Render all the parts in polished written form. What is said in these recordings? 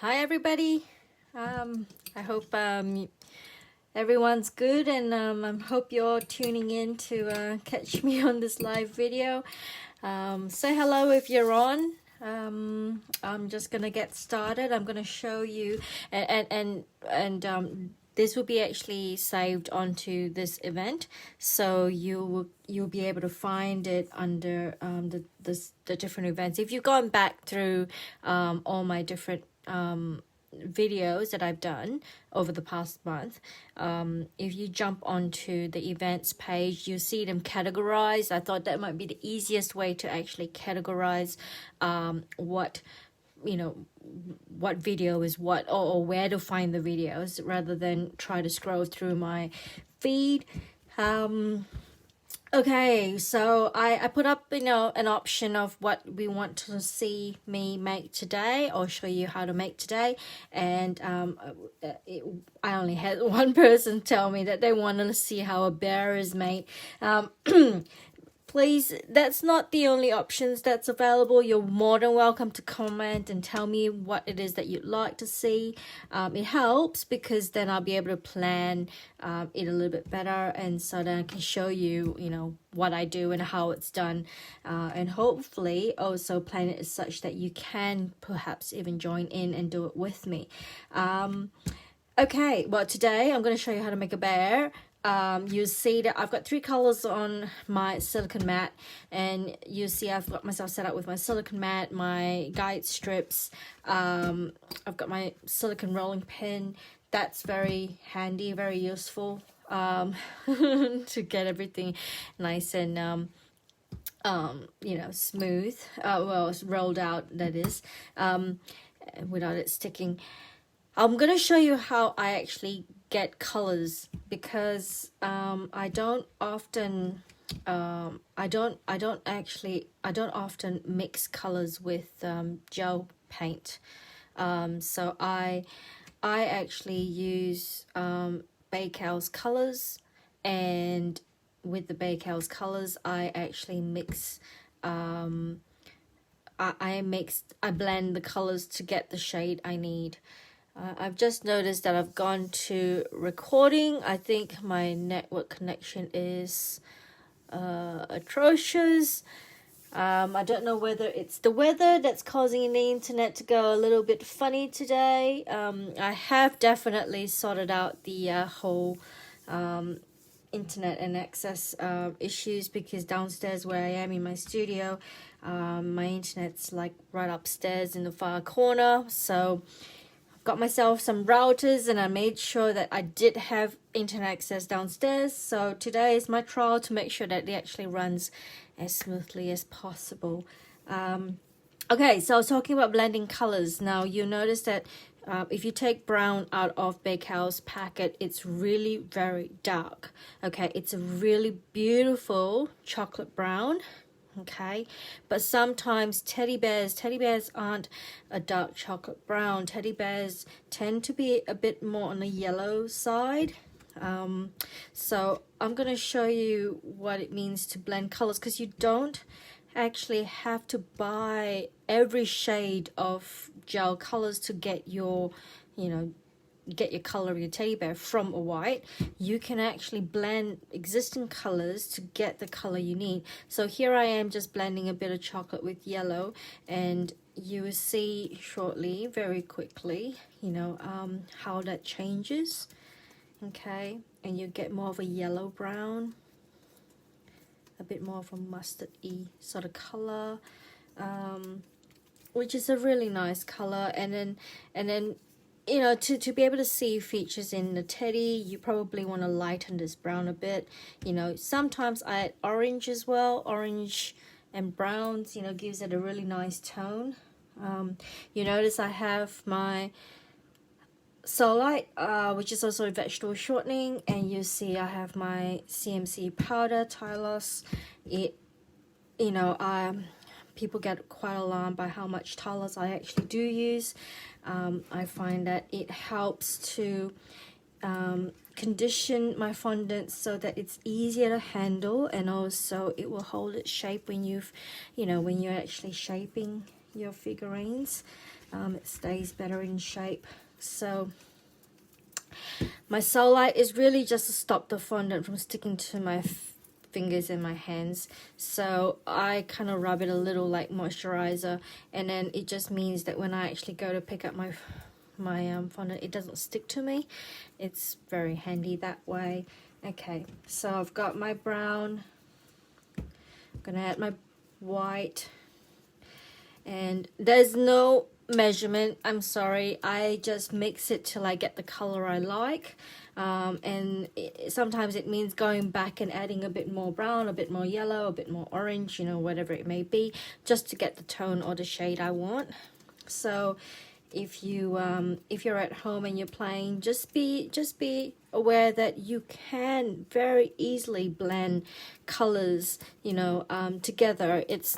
Hi everybody. I hope everyone's good, and I hope you're tuning in to catch me on this live video. Say hello if you're on. I'm just gonna get started. I'm gonna show you, and this will be actually saved onto this event, so you'll be able to find it under the different events. If you've gone back through all my different videos that I've done over the past month, if you jump onto the events page, you see them categorized. I thought that might be the easiest way to actually categorize what video is what, or where to find the videos, rather than try to scroll through my feed. Okay, so I put up, an option of what we want to see me make today, or show you how to make today. And I only had one person tell me that they wanted to see how a bear is made. Please, that's not the only options that's available. You're more than welcome to comment and tell me what it is that you'd like to see. It helps because then I'll be able to plan it a little bit better, and so then I can show you, what I do and how it's done, and hopefully also plan it as such that you can perhaps even join in and do it with me. Okay, well, today I'm going to show you how to make a bear. You see that I've got 3 colors on my silicone mat, and you see I've got myself set up with my silicone mat, my guide strips. I've got my silicone rolling pin. That's very handy, very useful to get everything nice and smooth. Well, it's rolled out, that is, without it sticking. I'm going to show you how I actually get colors, because I don't often mix colors with gel paint. So I actually use Bakel's colors, and with the Bakel's colors I actually mix I blend the colors to get the shade I need. I've just noticed that I've gone to recording. I think my network connection is atrocious. I don't know whether it's the weather that's causing the internet to go a little bit funny today. I have definitely sorted out the whole internet and access issues, because downstairs where I am in my studio, my internet's like right upstairs in the far corner. So got myself some routers, and I made sure that I did have internet access downstairs. So today is my trial to make sure that it actually runs as smoothly as possible. Okay, so I was talking about blending colors. Now you'll notice that if you take brown out of Bakel's packet, it's really very dark. Okay, it's a really beautiful chocolate brown. Okay, but sometimes teddy bears aren't a dark chocolate brown. Teddy bears tend to be a bit more on the yellow side. So I'm going to show you what it means to blend colors, because you don't actually have to buy every shade of gel colors to get your color of your teddy bear from a white. You can actually blend existing colors to get the color you need. So here I am just blending a bit of chocolate with yellow, and you will see shortly, very quickly, how that changes. Okay, and you get more of a yellow brown, a bit more of a mustard-y sort of color, which is a really nice color. And then to be able to see features in the teddy, you probably want to lighten this brown a bit. Sometimes I add orange as well. Orange and browns, gives it a really nice tone. You notice I have my Solite, which is also a vegetable shortening, and you see I have my CMC powder, Tylos. People get quite alarmed by how much Tylos I actually do use. I find that it helps to condition my fondant so that it's easier to handle, and also it will hold its shape when you're actually shaping your figurines. It stays better in shape. So my Soulite is really just to stop the fondant from sticking to my fingers and my hands. So I kind of rub it a little like moisturizer, and then it just means that when I actually go to pick up my fondant, it doesn't stick to me. It's very handy that way. Okay, so I've got my brown. I'm gonna add my white, and there's no measurement, I'm sorry, I just mix it till I get the color I like. And sometimes it means going back and adding a bit more brown, a bit more yellow, a bit more orange, you know, whatever it may be, just to get the tone or the shade I want. So if you're at home and you're playing, just be aware that you can very easily blend colors, you know, together. It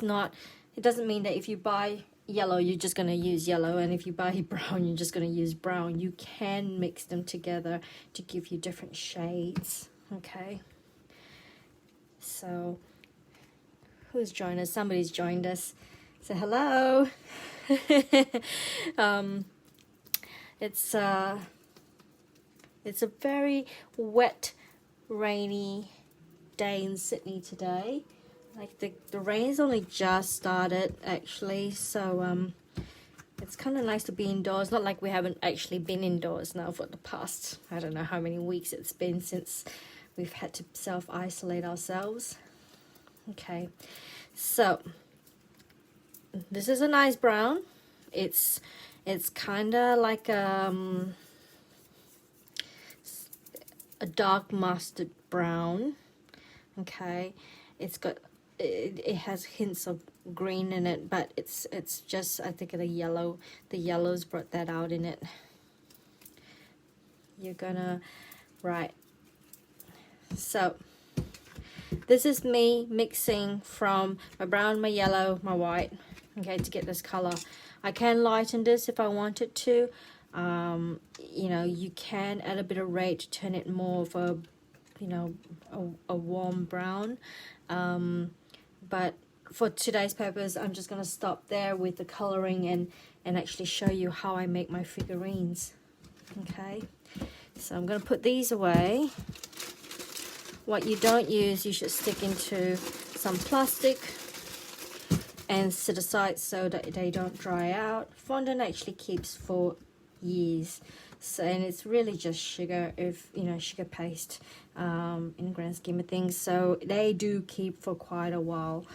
doesn't mean that if you buy yellow you're just going to use yellow, and if you buy brown you're just going to use brown. You can mix them together to give you different shades. Okay, so who's joined us? Somebody's joined us. Say hello. It's a very wet, rainy day in Sydney today. Like the rain's only just started actually, so it's kind of nice to be indoors. Not like we haven't actually been indoors now for the past, I don't know how many weeks it's been since we've had to self-isolate ourselves. Okay, so this is a nice brown. It's kind of like a dark mustard brown. Okay, it has hints of green in it, but it's just, I think, the yellows brought that out in it. You're gonna, right, so this is me mixing from my brown, my yellow, my white, okay, to get this color. I can lighten this if I wanted to. You know, you can add a bit of red to turn it more of a, you know, a warm brown. But for today's purpose, I'm just going to stop there with the coloring and actually show you how I make my figurines. Okay, so I'm going to put these away. What you don't use, you should stick into some plastic and set aside so that they don't dry out. Fondant actually keeps for years. So, and it's really just sugar, sugar paste in the grand scheme of things. So they do keep for quite a while,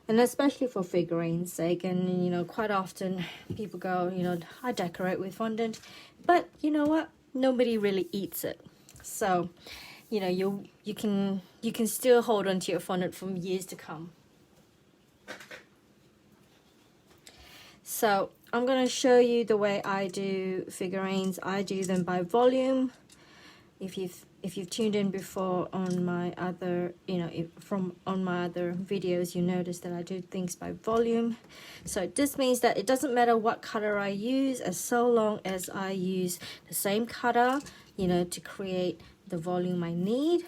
and especially for figurines sake. And you know, quite often people go, you know, I decorate with fondant, but you know what? Nobody really eats it. So, you know, you can still hold on to your fondant for years to come. So I'm going to show you the way I do figurines. I do them by volume. If you've tuned in before on my other, on my other videos, you notice that I do things by volume. So this means that it doesn't matter what cutter I use, as so long as I use the same cutter, you know, to create the volume I need.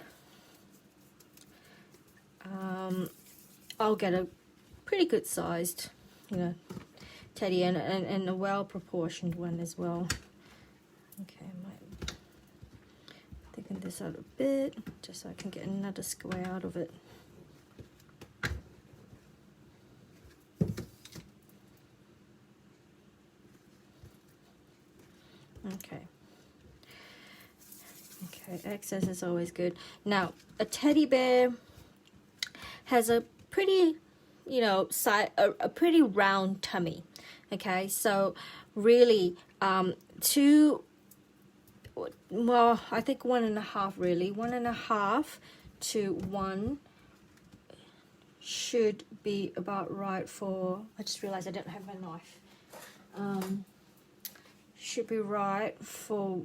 I'll get a pretty good sized, you know, teddy, and a well proportioned one as well. Okay, I might thicken this out a bit just so I can get another square out of it. Okay, excess is always good. Now, a teddy bear has a pretty, you know, a pretty round tummy. Okay, so really, I think 1.5 really. 1.5 to 1 should be about right for, I just realized I don't have my knife. Should be right for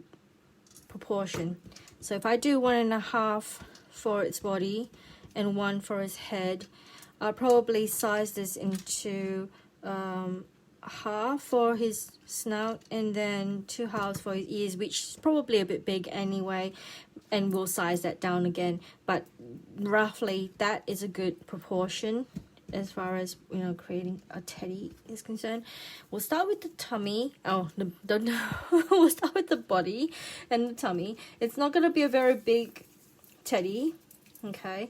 proportion. So if I do 1.5 for its body and 1 for its head, I'll probably size this into half for his snout and then 2 halves for his ears, which is probably a bit big anyway, and we'll size that down again, but roughly that is a good proportion as far as, you know, creating a teddy is concerned. We'll start with the tummy. Oh, we'll start with the body and the tummy. It's not going to be a very big teddy, okay,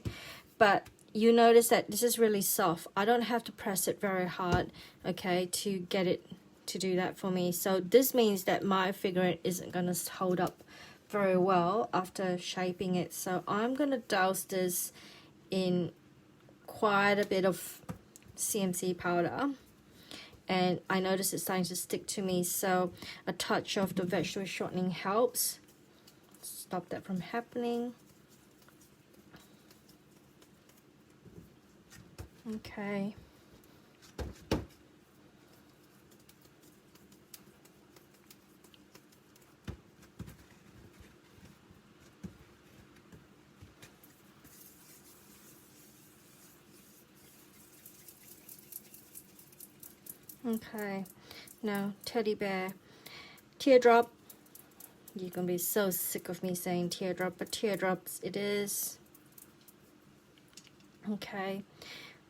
but you notice that this is really soft. I don't have to press it very hard, okay, to get it to do that for me. So this means that my figurine isn't going to hold up very well after shaping it. So I'm going to douse this in quite a bit of CMC powder, and I notice it's starting to stick to me, so a touch of the vegetable shortening helps stop that from happening. Okay. Okay, now teddy bear. Teardrop. You're gonna be so sick of me saying teardrop, but teardrops it is. Okay,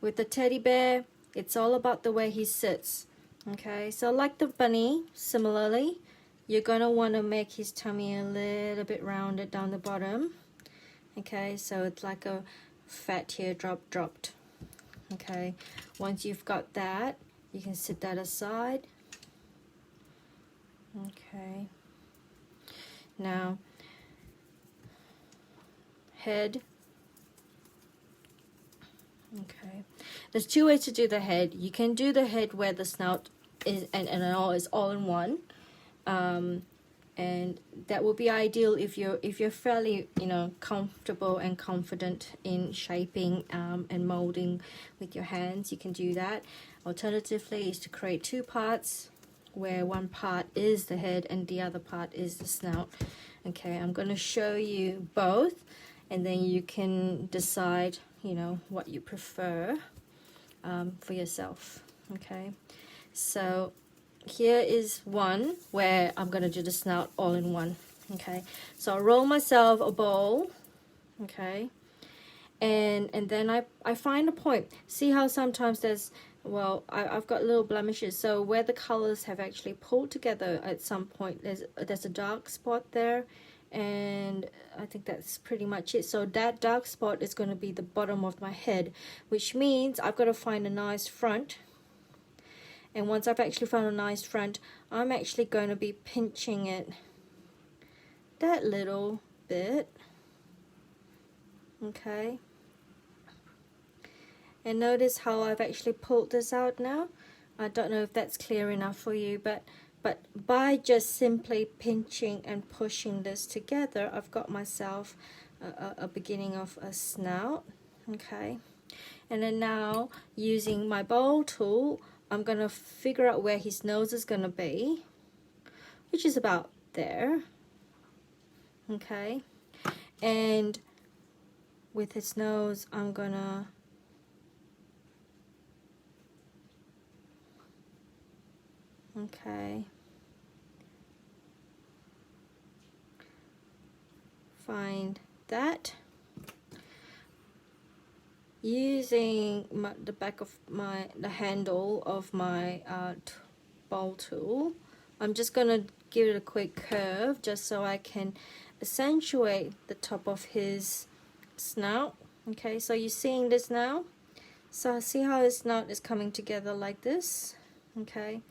with the teddy bear, it's all about the way he sits. Okay, so like the bunny, similarly, you're gonna want to make his tummy a little bit rounded down the bottom. Okay, so it's like a fat teardrop dropped. Okay, once you've got that, you can set that aside. Okay, now head. Okay, there's two ways to do the head. You can do the head where the snout is and all is all in one, and that would be ideal if you're fairly, you know, comfortable and confident in shaping and molding with your hands. You can do that. Alternatively, is to create two parts where one part is the head and the other part is the snout. Okay, I'm going to show you both, and then you can decide, you know, what you prefer for yourself. Okay, so here is one where I'm going to do the snout all in one. Okay, so I roll myself a bowl. Okay, and then I find a point. See how sometimes there's, well, I've got little blemishes, so where the colors have actually pulled together at some point, there's a dark spot there, and I think that's pretty much it. So that dark spot is going to be the bottom of my head, which means I've got to find a nice front. And once I've actually found a nice front, I'm actually going to be pinching it that little bit. Okay, and notice how I've actually pulled this out now. I don't know if that's clear enough for you, but by just simply pinching and pushing this together, I've got myself a beginning of a snout. Okay, and then now using my bowl tool, I'm going to figure out where his nose is going to be, which is about there. Okay, and with his nose, I'm going to find that using the back of the handle of my bowl tool. I'm just gonna give it a quick curve just so I can accentuate the top of his snout. Okay, so you're seeing this now. So see how his snout is coming together like this. Okay,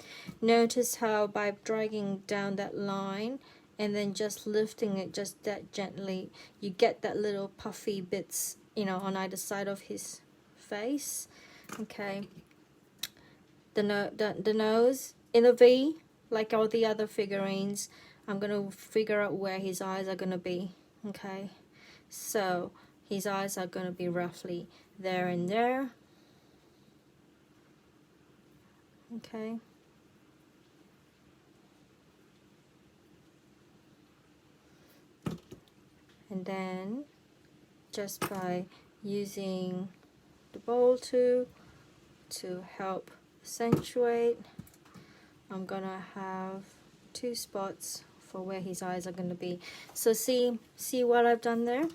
notice how by dragging down that line and then just lifting it just that gently, you get that little puffy bits, you know, on either side of his face. Okay, the nose in a V, like all the other figurines. I'm gonna figure out where his eyes are gonna be. Okay, so his eyes are gonna be roughly there and there. Okay, and then just by using the bowl tool to help accentuate, I'm gonna have two spots for where his eyes are gonna be. So see what I've done there?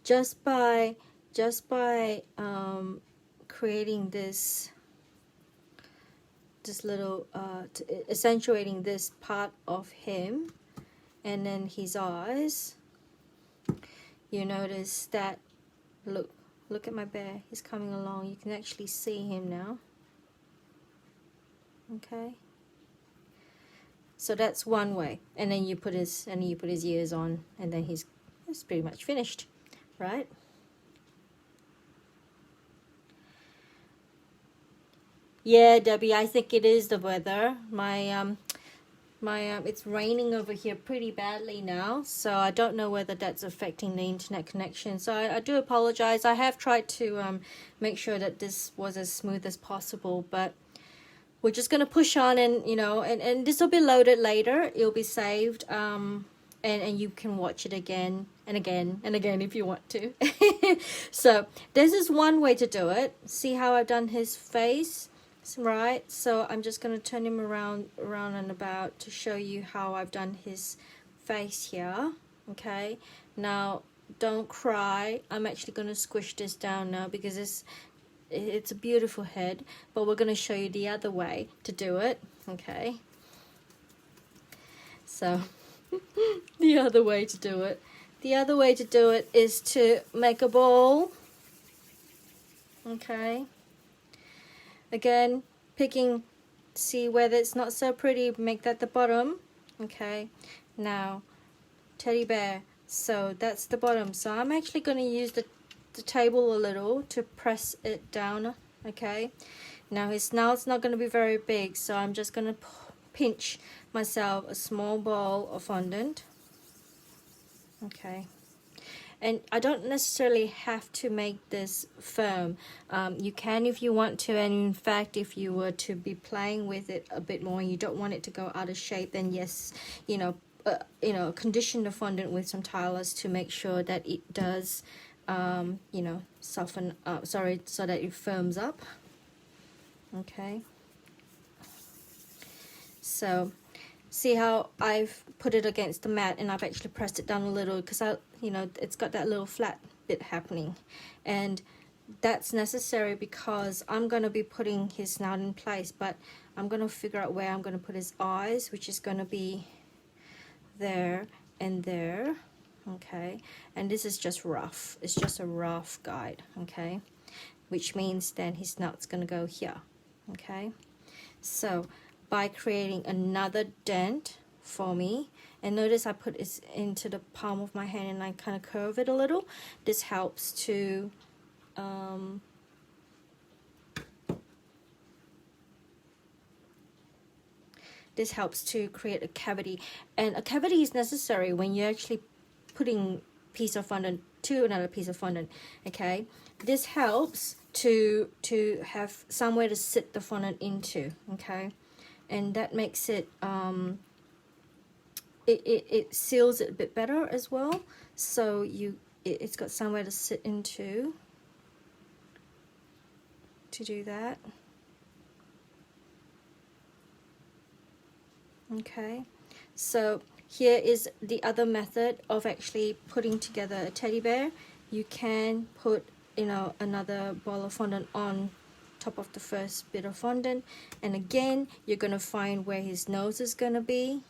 Just by creating this little accentuating this part of him, and then his eyes, you notice that, look at my bear, he's coming along, you can actually see him now. Okay, so that's one way, and then you put his ears on, and then he's pretty much finished, right? Yeah, Debbie, I think it is the weather. My it's raining over here pretty badly now, so I don't know whether that's affecting the internet connection. So I do apologize. I have tried to make sure that this was as smooth as possible, but we're just gonna push on, and you know, and this will be loaded later. It'll be saved, and you can watch it again and again and again if you want to. So this is one way to do it. See how I've done his face? Right, so I'm just going to turn him around and about to show you how I've done his face here. Okay, now don't cry. I'm actually going to squish this down now because it's a beautiful head, but we're going to show you the other way to do it. Okay, so the other way to do it is to make a ball. Okay, again, picking, see whether it's not so pretty, make that the bottom. Okay, now teddy bear, so that's the bottom, so I'm actually going to use the table a little to press it down. Okay, now his snout's not going to be very big, so I'm just going to pinch myself a small ball of fondant. Okay, and I don't necessarily have to make this firm. You can if you want to, and in fact if you were to be playing with it a bit more and you don't want it to go out of shape, then yes, you know, condition the fondant with some tilers to make sure that it does you know, soften up, so that it firms up. Okay, so see how I've put it against the mat and I've actually pressed it down a little because you know, it's got that little flat bit happening, and that's necessary because I'm going to be putting his snout in place, but I'm going to figure out where I'm going to put his eyes, which is going to be there and there. Okay, and this is just rough, it's just a rough guide. Okay, which means then his snout's going to go here. Okay, so by creating another dent for me, and notice I put it into the palm of my hand and I kind of curve it a little. This helps to create a cavity, and a cavity is necessary when you're actually putting piece of fondant to another piece of fondant. Okay, this helps to have somewhere to sit the fondant into. Okay, and that makes it it seals it a bit better as well, so it's got somewhere to sit into to do that. Okay, so here is the other method of actually putting together a teddy bear. You can put, you know, another ball of fondant on top of the first bit of fondant, and again you're going to find where his nose is going to be,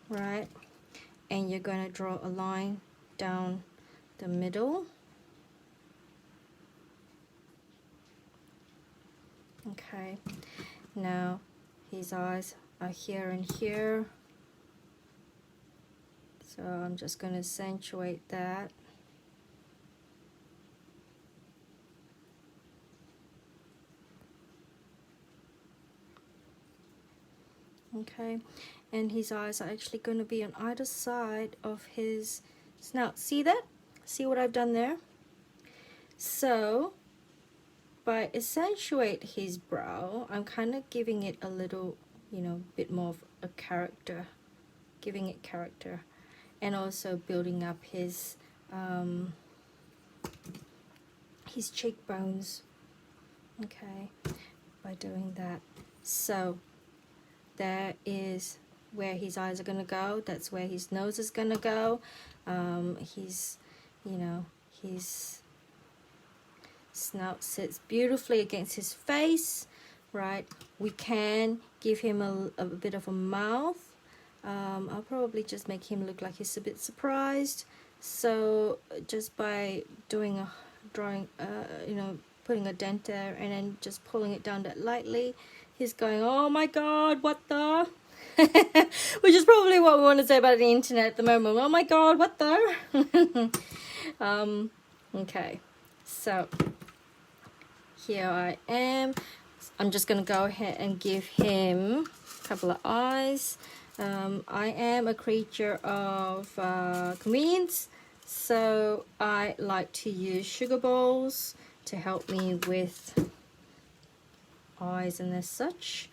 right, and you're going to draw a line down the middle. Okay, now his eyes are here and here, so I'm just going to accentuate that. Okay, and his eyes are actually going to be on either side of his snout. See that? See what I've done there? So by accentuate his brow, I'm kind of giving it a little, you know, bit more of a character, giving it character, and also building up his cheekbones. Okay, by doing that. So there is where his eyes are going to go, that's where his nose is going to go. His, you know, his Snout sits beautifully against his face, right? We can give him a bit of a mouth. I'll probably just make him look like he's a bit surprised. So just by doing a drawing, putting a dent there and then just pulling it down that lightly, he's going, oh my god, what the? Which is probably what we want to say about the internet at the moment. Oh my god, what the? Okay, so here I am. I'm just going to go ahead and give him a couple of eyes. I am a creature of convenience, so I like to use sugar balls to help me with eyes and as such.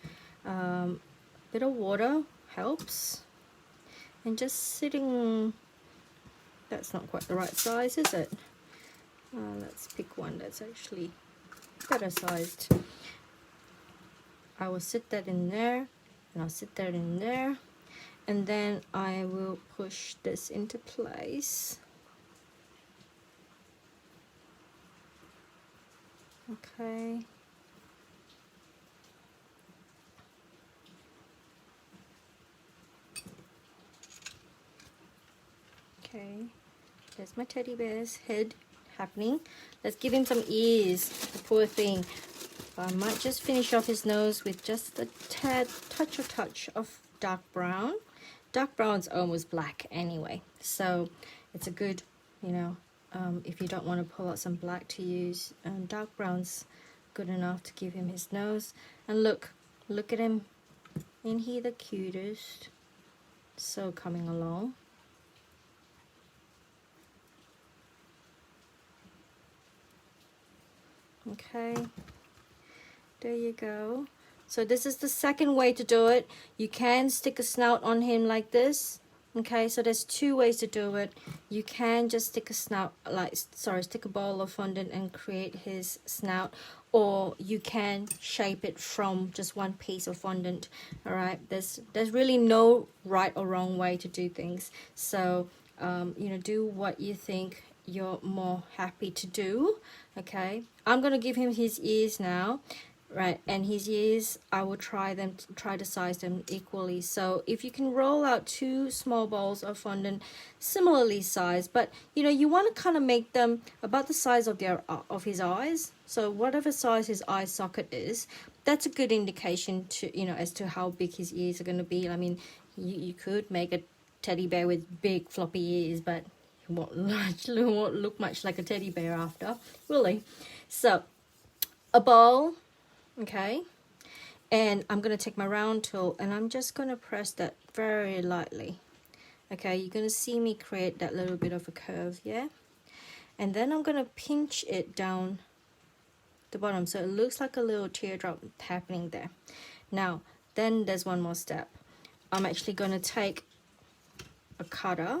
Bit of water helps, and just sitting, that's not quite the right size, is it? Let's pick one that's actually better sized. I will sit that in there, and I'll sit that in there, and then I will push this into place. Okay. Okay, there's my teddy bear's head happening. Let's give him some ears, the poor thing. I might just finish off his nose with just a touch of dark brown. Dark brown's almost black anyway, so it's a good, if you don't want to pull out some black to use, dark brown's good enough to give him his nose. And look at him, ain't he the cutest? So coming along. Okay, there you go. So this is the second way to do it. You can stick a snout on him like this. Okay, so there's two ways to do it. You can just stick a stick a ball of fondant and create his snout, or you can shape it from just one piece of fondant. All right, there's really no right or wrong way to do things. So do what you think you're more happy to do. Okay, I'm gonna give him his ears now, right? And his ears, I will try to size them equally. So if you can roll out two small balls of fondant similarly sized, but you want to kind of make them about the size of his eyes. So whatever size his eye socket is, that's a good indication to as to how big his ears are going to be. I mean, you could make a teddy bear with big floppy ears, but it won't look much like a teddy bear after, will he? So a bowl, okay, and I'm going to take my round tool and I'm just going to press that very lightly. Okay, you're going to see me create that little bit of a curve, yeah? And then I'm going to pinch it down the bottom so it looks like a little teardrop happening there. Now, then there's one more step. I'm actually going to take a cutter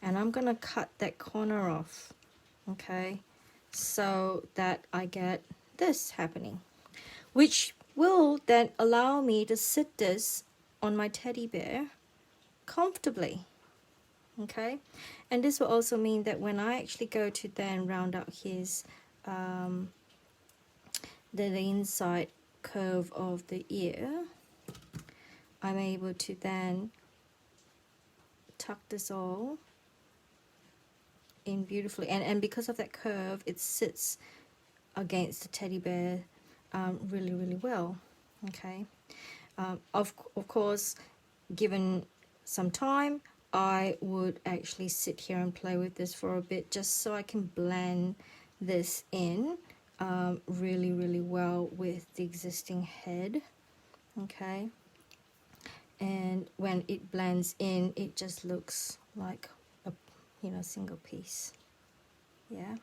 and I'm going to cut that corner off, okay, so that I get this happening, which will then allow me to sit this on my teddy bear comfortably. Okay, and this will also mean that when I actually go to then round out his the inside curve of the ear, I'm able to then tuck this all in beautifully, and because of that curve, it sits against the teddy bear really well. Okay, of course, given some time, I would actually sit here and play with this for a bit just so I can blend this in really well with the existing head. Okay, and when it blends in, it just looks like a single piece. Yeah,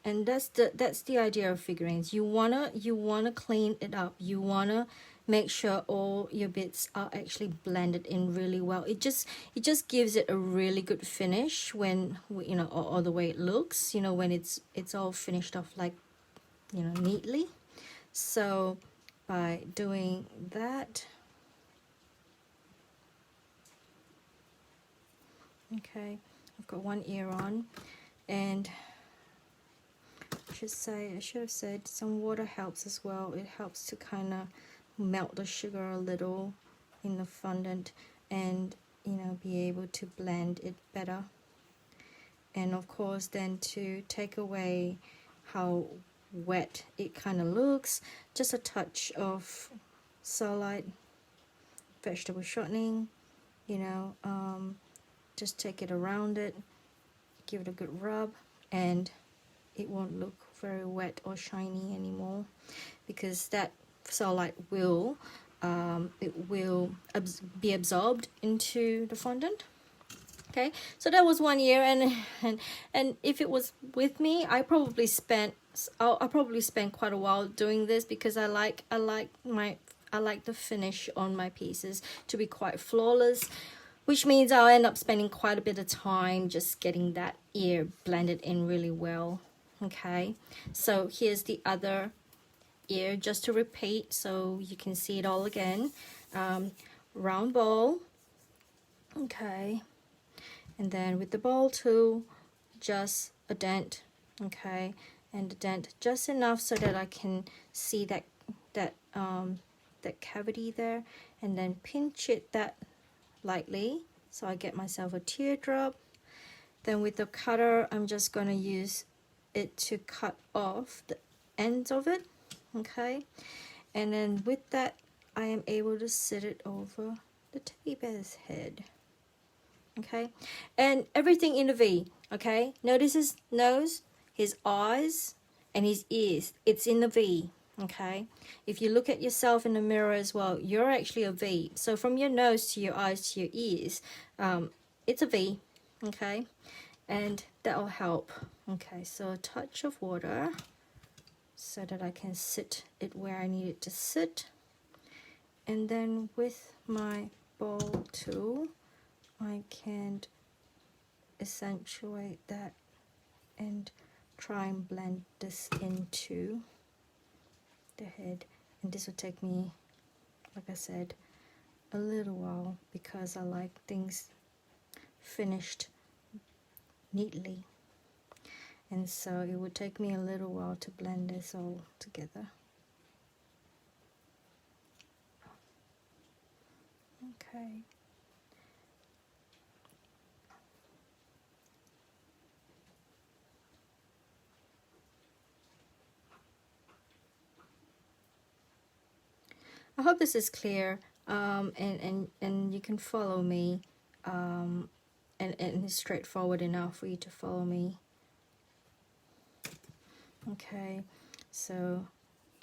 and that's the idea of figurines. You wanna clean it up. You wanna make sure all your bits are actually blended in really well. It just gives it a really good finish when or the way it looks, when it's all finished off like neatly. So by doing that, okay, I've got one ear on, and I should have said some water helps as well. It helps to kind of melt the sugar a little in the fondant and, you know, be able to blend it better. And of course, then to take away how wet it kind of looks, just a touch of Starlight vegetable shortening, you know, just take it around it, give it a good rub, and it won't look very wet or shiny anymore, because that Starlight will be absorbed into the fondant. Okay, so that was 1 year, and if it was with me, I probably spent quite a while doing this, because I like the finish on my pieces to be quite flawless, which means I'll end up spending quite a bit of time just getting that ear blended in really well. Okay, so here's the other ear, just to repeat so you can see it all again. Round bowl, okay, and then with the bowl tool, just a dent, okay, and a dent just enough so that I can see that cavity there, and then pinch it that lightly so I get myself a teardrop. Then with the cutter, I'm just going to use it to cut off the ends of it, okay, and then with that I am able to sit it over the teddy bear's head, okay, and everything in a V, okay. Notice his nose, his eyes, and his ears, it's in the V, okay. If you look at yourself in the mirror as well, you're actually a V. So from your nose to your eyes to your ears, it's a V, okay, and that will help. Okay, so a touch of water so that I can sit it where I need it to sit, and then with my bowl tool I can accentuate that and try and blend this into the head. And this will take me, like I said, a little while, because I like things finished neatly, and so it would take me a little while to blend this all together. Okay. I hope this is clear, and you can follow me, and it's straightforward enough for you to follow me. Okay, so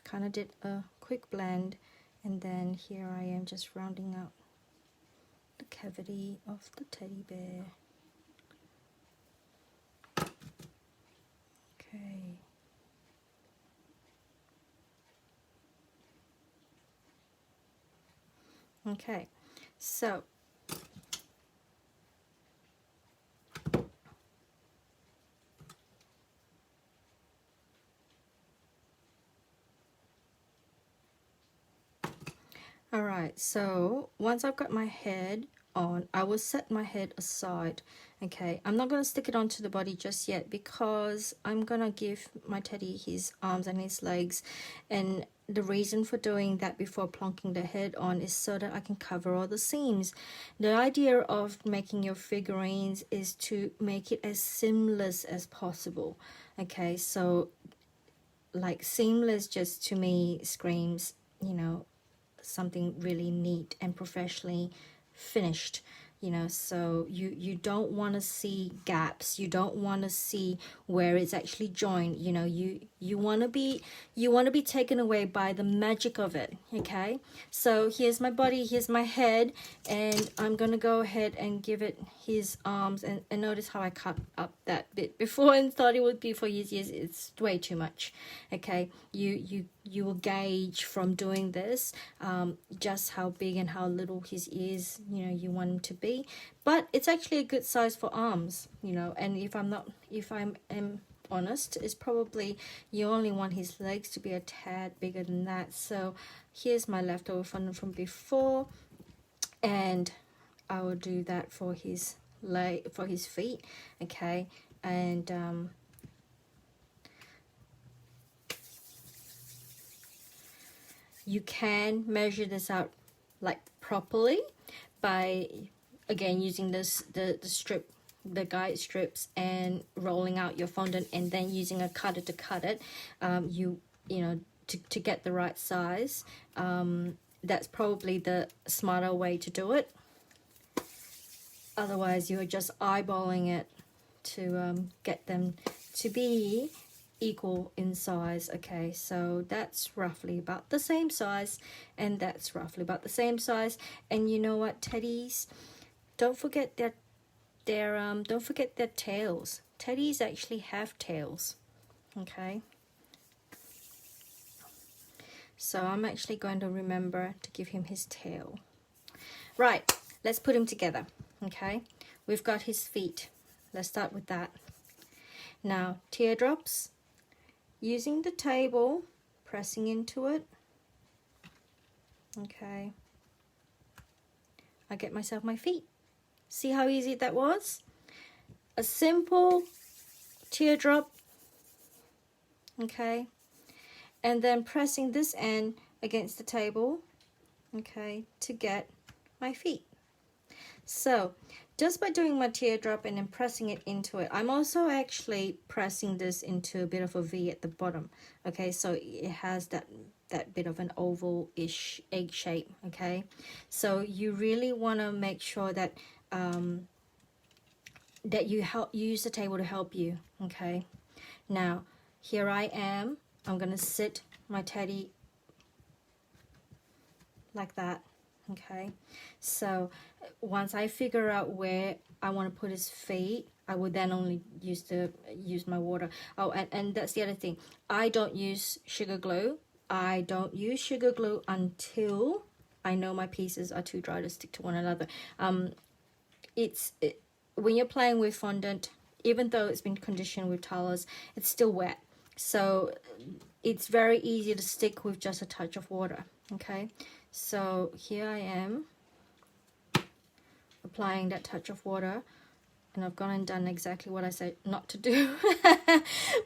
kind of did a quick blend, and then here I am just rounding out the cavity of the teddy bear. Okay. Okay, so alright, so once I've got my head on, I will set my head aside. Okay, I'm not going to stick it onto the body just yet, because I'm going to give my teddy his arms and his legs, and the reason for doing that before plonking the head on is so that I can cover all the seams. The idea of making your figurines is to make it as seamless as possible. Okay, so like seamless just to me screams, you know, something really neat and professionally finished, you know. So you don't want to see gaps, you don't want to see where it's actually joined, you know. You want to be taken away by the magic of it. Okay, so here's my body, here's my head, and I'm gonna go ahead and give it his arms, and notice how I cut up that bit before and thought it would be for his ears. It's way too much. Okay, you will gauge from doing this just how big and how little his ears, you know, you want him to be. But it's actually a good size for arms, you know. And if I'm honest, it's probably you only want his legs to be a tad bigger than that. So here's my leftover fondant from before, and I will do that for his feet. Okay, and You can measure this out like properly by, again, using the strip, the guide strips, and rolling out your fondant, and then using a cutter to cut it. You know, to get the right size. That's probably the smarter way to do it. Otherwise, you're just eyeballing it to get them to be equal in size. Okay, so that's roughly about the same size, and that's roughly about the same size. And you know what, teddies, don't forget their don't forget their tails. Teddies actually have tails. Okay, so I'm actually going to remember to give him his tail. Right, let's put him together. Okay, we've got his feet. Let's start with that. Now, teardrops, using the table, pressing into it. Okay, I get myself my feet. See how easy that was? A simple teardrop. Okay, and then pressing this end against the table, okay, to get my feet. So just by doing my teardrop and then pressing it into it, I'm also actually pressing this into a bit of a V at the bottom. Okay, so it has that bit of an oval-ish egg shape. Okay, so you really want to make sure that that you use the table to help you. Okay, now here I am. I'm gonna sit my teddy like that. Okay, so once I figure out where I want to put his feet, I would then only use my water. Oh, and that's the other thing. I don't use sugar glue. I don't use sugar glue until I know my pieces are too dry to stick to one another. When you're playing with fondant, even though it's been conditioned with towels, it's still wet. So it's very easy to stick with just a touch of water. Okay, so here I am applying that touch of water, and I've gone and done exactly what I said not to do.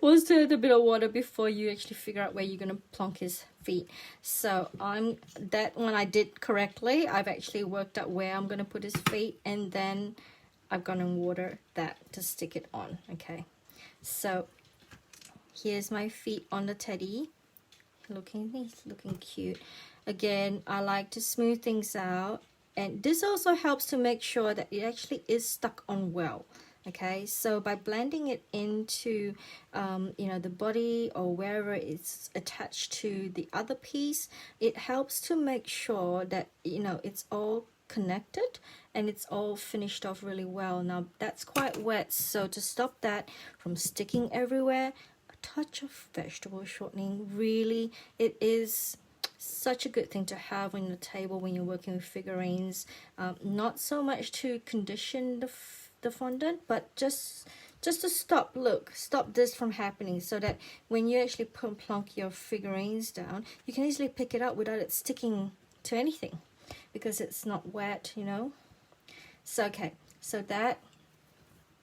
Was to add a bit of water before you actually figure out where you're going to plonk his feet. So that one I did correctly. I've actually worked out where I'm going to put his feet, and then I've gone and water that to stick it on. Okay, so here's my feet on the teddy. He's looking cute. Again, I like to smooth things out, and this also helps to make sure that it actually is stuck on well. Okay, so by blending it into you know, the body or wherever it's attached to the other piece, it helps to make sure that, you know, it's all connected and it's all finished off really well. Now that's quite wet, so to stop that from sticking everywhere, a touch of vegetable shortening, really, it is such a good thing to have on the table when you're working with figurines. Not so much to condition the fondant, but just to stop this from happening, so that when you actually plonk your figurines down, you can easily pick it up without it sticking to anything, because it's not wet, you know. So okay, so that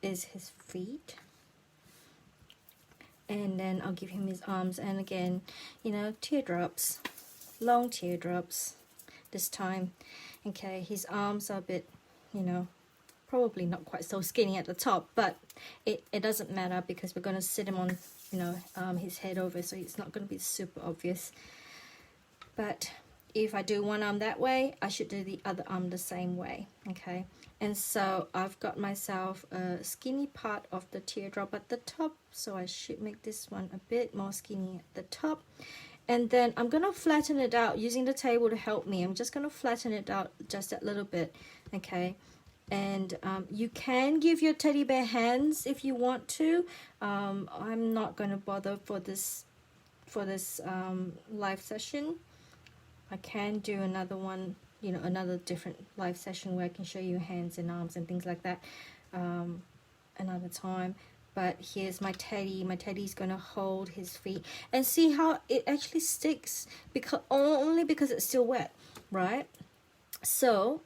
is his feet, and then I'll give him his arms, and again, you know, teardrops, long teardrops this time. Okay, his arms are a bit, you know, probably not quite so skinny at the top, but it doesn't matter, because we're going to sit him on, you know, his head over, so it's not going to be super obvious. But if I do one arm that way, I should do the other arm the same way. Okay, and so I've got myself a skinny part of the teardrop at the top, so I should make this one a bit more skinny at the top. And then I'm going to flatten it out using the table to help me. I'm just going to flatten it out just a little bit. Okay, and you can give your teddy bear hands if you want to. I'm not going to bother for this live session. I can do another one, you know, another different live session where I can show you hands and arms and things like that another time. But here's my teddy. My teddy's gonna hold his feet, and see how it actually sticks, because only because it's still wet, right? So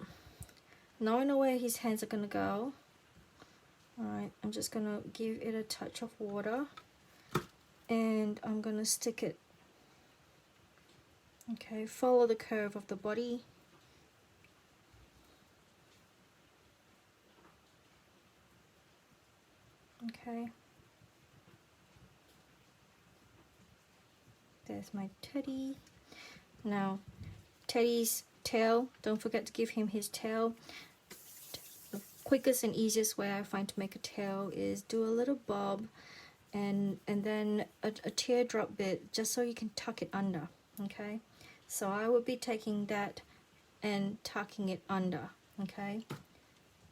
now I know where his hands are gonna go. All right, I'm just gonna give it a touch of water, and I'm gonna stick it Okay, follow the curve of the body. Okay, there's my teddy. Now, Teddy's tail, don't forget to give him his tail. The quickest and easiest way I find to make a tail is do a little bob and then a teardrop bit, just so you can tuck it under. Okay, so I would be taking that and tucking it under. Okay,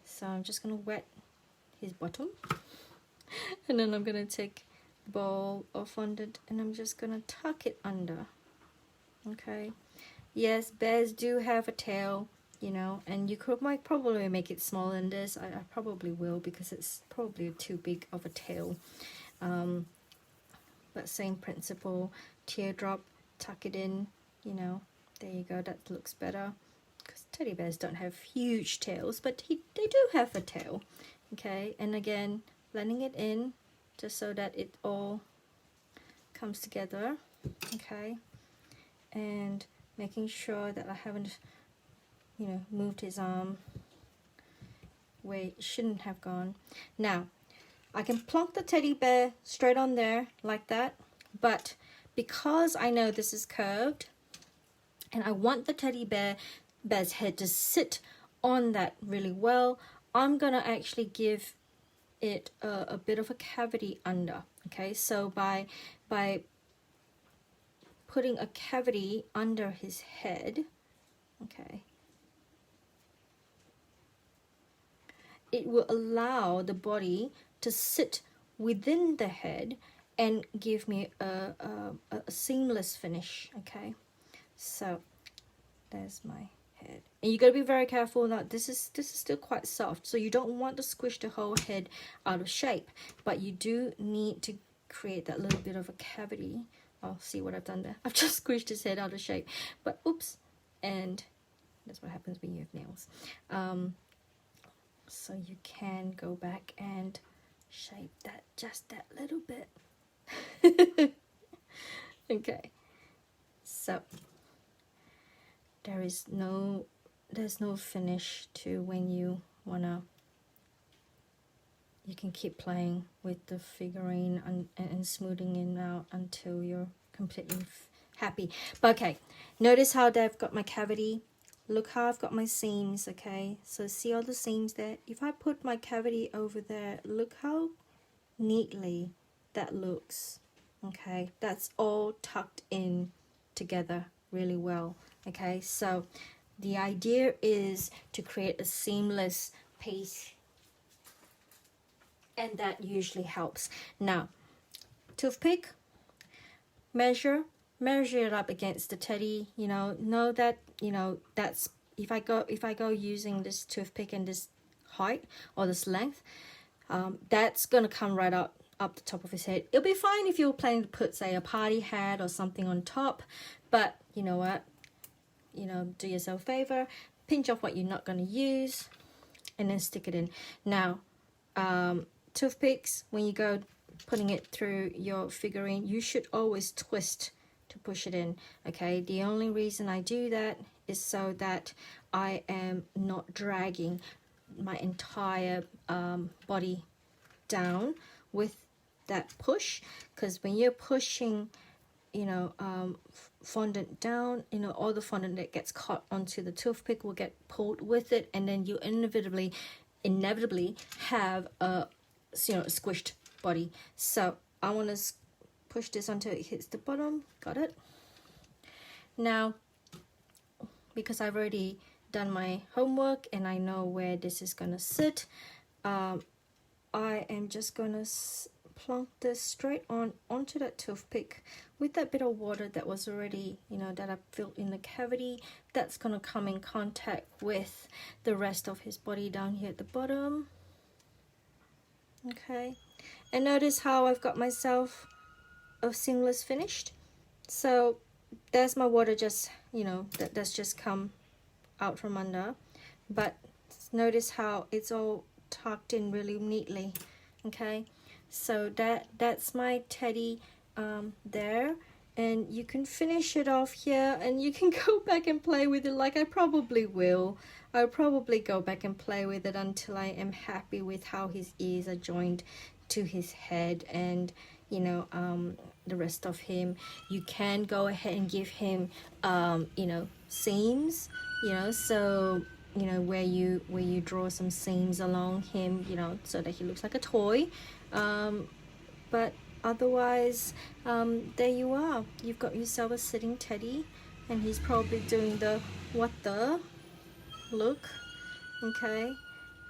so I'm just gonna wet his bottom and then I'm gonna take the ball of fondant and I'm just gonna tuck it under. Okay, yes, bears do have a tail, you know, and you might probably make it smaller than this. I probably will, because it's probably too big of a tail. But same principle, teardrop, tuck it in, you know, there you go, that looks better. Because teddy bears don't have huge tails, but they do have a tail. Okay, and again, blending it in just so that it all comes together. Okay, and making sure that I haven't, you know, moved his arm where it shouldn't have gone. Now, I can plonk the teddy bear straight on there like that, but because I know this is curved and I want the teddy bear's head to sit on that really well, I'm gonna actually give it a bit of a cavity under. Okay, so by putting a cavity under his head, okay, it will allow the body to sit within the head and give me a seamless finish. Okay, so there's my head, and you got to be very careful. Now this is still quite soft, so you don't want to squish the whole head out of shape, but you do need to create that little bit of a cavity. Oh, see what I've done there? I've just squished his head out of shape, but oops, and that's what happens when you have nails. So you can go back and shape that, just that little bit. Okay, so there's no finish to when you wanna. You can keep playing with the figurine and smoothing it out until you're completely happy. But okay, notice how I've got my cavity. Look how I've got my seams. Okay, so see all the seams there? If I put my cavity over there, look how neatly that looks. Okay, that's all tucked in together really well. Okay, so the idea is to create a seamless piece, and that usually helps. Now, toothpick, measure it up against the teddy. You know that, you know, that's if I go using this toothpick and this height or this length, that's gonna come right up the top of his head. It'll be fine if you're planning to put, say, a party hat or something on top, but you know what, you know, do yourself a favor, pinch off what you're not going to use and then stick it in. Now, toothpicks, when you go putting it through your figurine, you should always twist to push it in. Okay, the only reason I do that is so that I am not dragging my entire body down with that push, because when you're pushing, you know, fondant down, you know, all the fondant that gets caught onto the toothpick will get pulled with it, and then you inevitably have a, you know, a squished body. So I want to push this until it hits the bottom. Got it? Now, because I've already done my homework and I know where this is gonna sit, I am just gonna plonk this straight onto that toothpick with that bit of water that was already, you know, that I filled in the cavity. That's gonna come in contact with the rest of his body down here at the bottom. Okay, and notice how I've got myself a seamless finished. So there's my water, just, you know, that's just come out from under, but notice how it's all tucked in really neatly. Okay, so that's my teddy there, and you can finish it off here, and you can go back and play with it like I probably will. I'll probably go back and play with it until I am happy with how his ears are joined to his head, and you know, the rest of him. You can go ahead and give him you know, seams, you know, so you know, where you draw some seams along him, you know, so that he looks like a toy. But otherwise, there you are. You've got yourself a sitting teddy, and he's probably doing the what the look. Okay,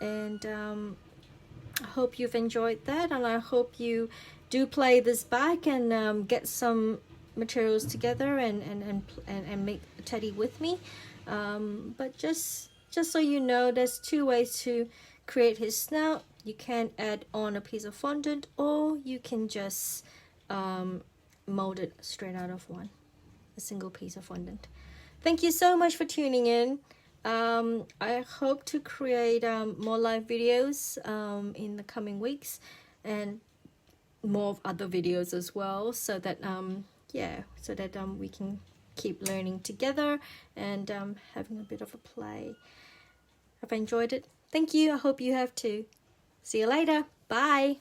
and I hope you've enjoyed that, and I hope you do play this back and get some materials together and make a teddy with me. But just so you know, there's two ways to create his snout. You can add on a piece of fondant, or you can just mold it straight out of a single piece of fondant. Thank you so much for tuning in. I hope to create more live videos in the coming weeks, and more of other videos as well, so that yeah, so that we can keep learning together and having a bit of a play. Have I enjoyed it? Thank you. I hope you have too. See you later. Bye.